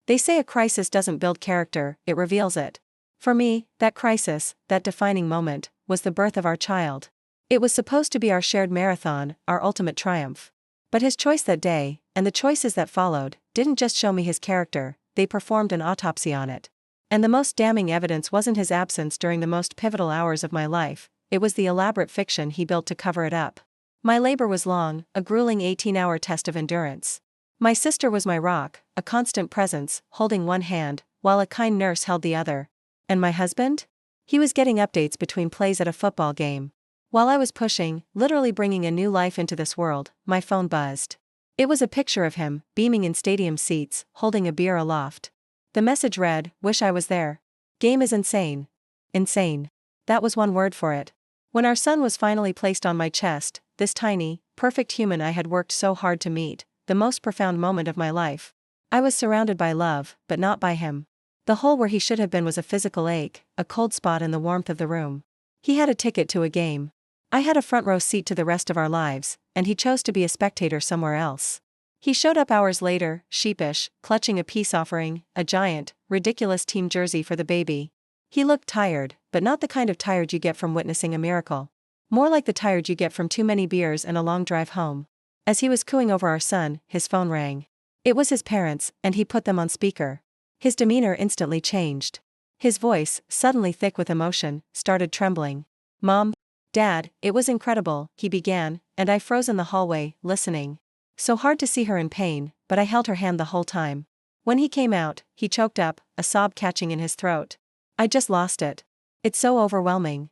They say a crisis doesn't build character, it reveals it. For me, that crisis, that defining moment, was the birth of our child. It was supposed to be our shared marathon, our ultimate triumph. But his choice that day, and the choices that followed, didn't just show me his character, they performed an autopsy on it. And the most damning evidence wasn't his absence during the most pivotal hours of my life, it was the elaborate fiction he built to cover it up. My labor was long, a grueling 18-hour test of endurance. My sister was my rock, a constant presence, holding one hand, while a kind nurse held the other. And my husband? He was getting updates between plays at a football game. While I was pushing, literally bringing a new life into this world, my phone buzzed. It was a picture of him, beaming in stadium seats, holding a beer aloft. The message read, "Wish I was there. Game is insane." Insane. That was one word for it. When our son was finally placed on my chest, this tiny, perfect human I had worked so hard to meet, the most profound moment of my life. I was surrounded by love, but not by him. The hole where he should have been was a physical ache, a cold spot in the warmth of the room. He had a ticket to a game. I had a front row seat to the rest of our lives, and he chose to be a spectator somewhere else. He showed up hours later, sheepish, clutching a peace offering, a giant, ridiculous team jersey for the baby. He looked tired, but not the kind of tired you get from witnessing a miracle. More like the tired you get from too many beers and a long drive home. As he was cooing over our son, his phone rang. It was his parents, and he put them on speaker. His demeanor instantly changed. His voice, suddenly thick with emotion, started trembling. "Mom, Dad, it was incredible," he began, and I froze in the hallway, listening. So hard to see her in pain, but I held her hand the whole time. When he came out, he choked up, a sob catching in his throat. "I just lost it. It's so overwhelming."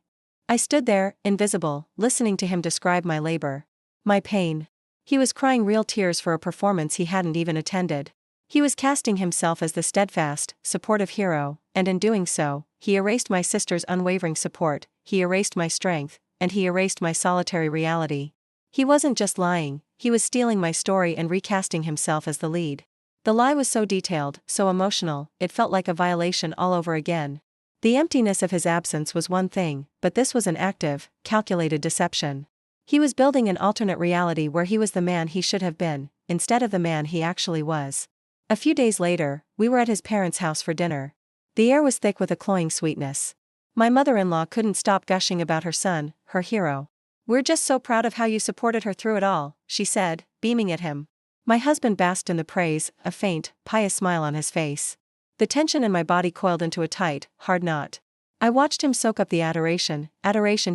I stood there, invisible, listening to him describe my labor. My pain. He was crying real tears for a performance he hadn't even attended. He was casting himself as the steadfast, supportive hero, and in doing so, he erased my sister's unwavering support, he erased my strength, and he erased my solitary reality. He wasn't just lying, he was stealing my story and recasting himself as the lead. The lie was so detailed, so emotional, it felt like a violation all over again. The emptiness of his absence was one thing, but this was an active, calculated deception. He was building an alternate reality where he was the man he should have been, instead of the man he actually was. A few days later, we were at his parents' house for dinner. The air was thick with a cloying sweetness. My mother-in-law couldn't stop gushing about her son, her hero. "We're just so proud of how you supported her through it all," she said, beaming at him. My husband basked in the praise, a faint, pious smile on his face. The tension in my body coiled into a tight, hard knot. I watched him soak up the adoration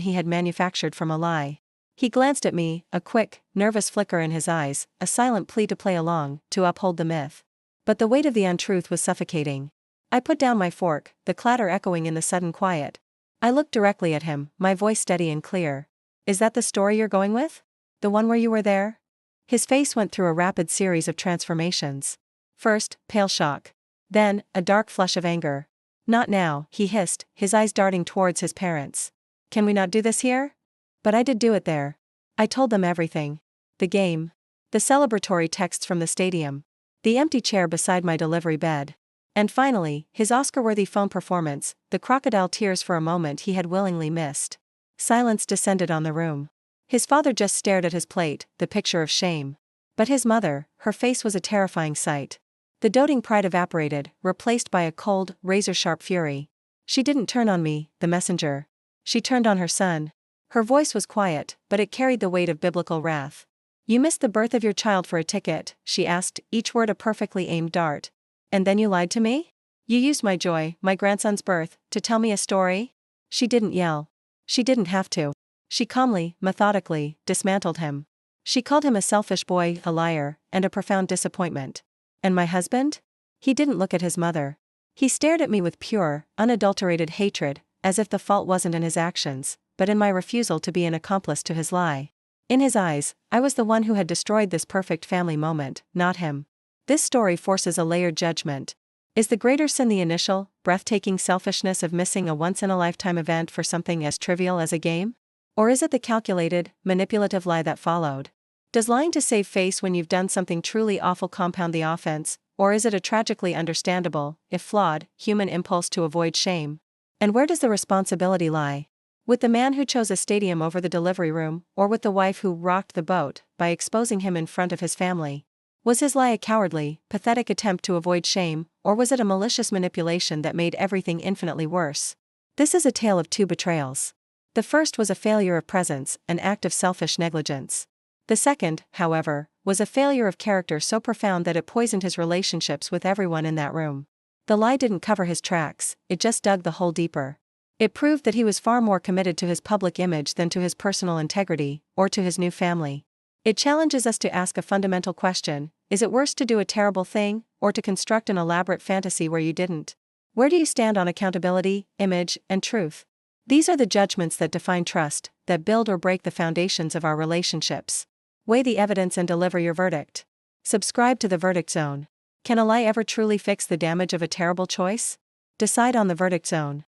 he had manufactured from a lie. He glanced at me, a quick, nervous flicker in his eyes, a silent plea to play along, to uphold the myth. But the weight of the untruth was suffocating. I put down my fork, the clatter echoing in the sudden quiet. I looked directly at him, my voice steady and clear. "Is that the story you're going with? The one where you were there?" His face went through a rapid series of transformations. First, pale shock. Then, a dark flush of anger. "Not now," he hissed, his eyes darting towards his parents. "Can we not do this here?" But I did do it there. I told them everything. The game. The celebratory texts from the stadium. The empty chair beside my delivery bed. And finally, his Oscar-worthy phone performance, the crocodile tears for a moment he had willingly missed. Silence descended on the room. His father just stared at his plate, the picture of shame. But his mother, her face was a terrifying sight. The doting pride evaporated, replaced by a cold, razor-sharp fury. She didn't turn on me, the messenger. She turned on her son. Her voice was quiet, but it carried the weight of biblical wrath. "You missed the birth of your child for a ticket," she asked, each word a perfectly aimed dart. "And then you lied to me? You used my joy, my grandson's birth, to tell me a story?" She didn't yell. She didn't have to. She calmly, methodically, dismantled him. She called him a selfish boy, a liar, and a profound disappointment. And my husband? He didn't look at his mother. He stared at me with pure, unadulterated hatred, as if the fault wasn't in his actions, but in my refusal to be an accomplice to his lie. In his eyes, I was the one who had destroyed this perfect family moment, not him. This story forces a layered judgment. Is the greater sin the initial, breathtaking selfishness of missing a once-in-a-lifetime event for something as trivial as a game? Or is it the calculated, manipulative lie that followed? Does lying to save face when you've done something truly awful compound the offense, or is it a tragically understandable, if flawed, human impulse to avoid shame? And where does the responsibility lie? With the man who chose a stadium over the delivery room, or with the wife who rocked the boat by exposing him in front of his family? Was his lie a cowardly, pathetic attempt to avoid shame, or was it a malicious manipulation that made everything infinitely worse? This is a tale of two betrayals. The first was a failure of presence, an act of selfish negligence. The second, however, was a failure of character so profound that it poisoned his relationships with everyone in that room. The lie didn't cover his tracks, it just dug the hole deeper. It proved that he was far more committed to his public image than to his personal integrity, or to his new family. It challenges us to ask a fundamental question: is it worse to do a terrible thing, or to construct an elaborate fantasy where you didn't? Where do you stand on accountability, image, and truth? These are the judgments that define trust, that build or break the foundations of our relationships. Weigh the evidence and deliver your verdict. Subscribe to The Verdict Zone. Can a lie ever truly fix the damage of a terrible choice? Decide on The Verdict Zone.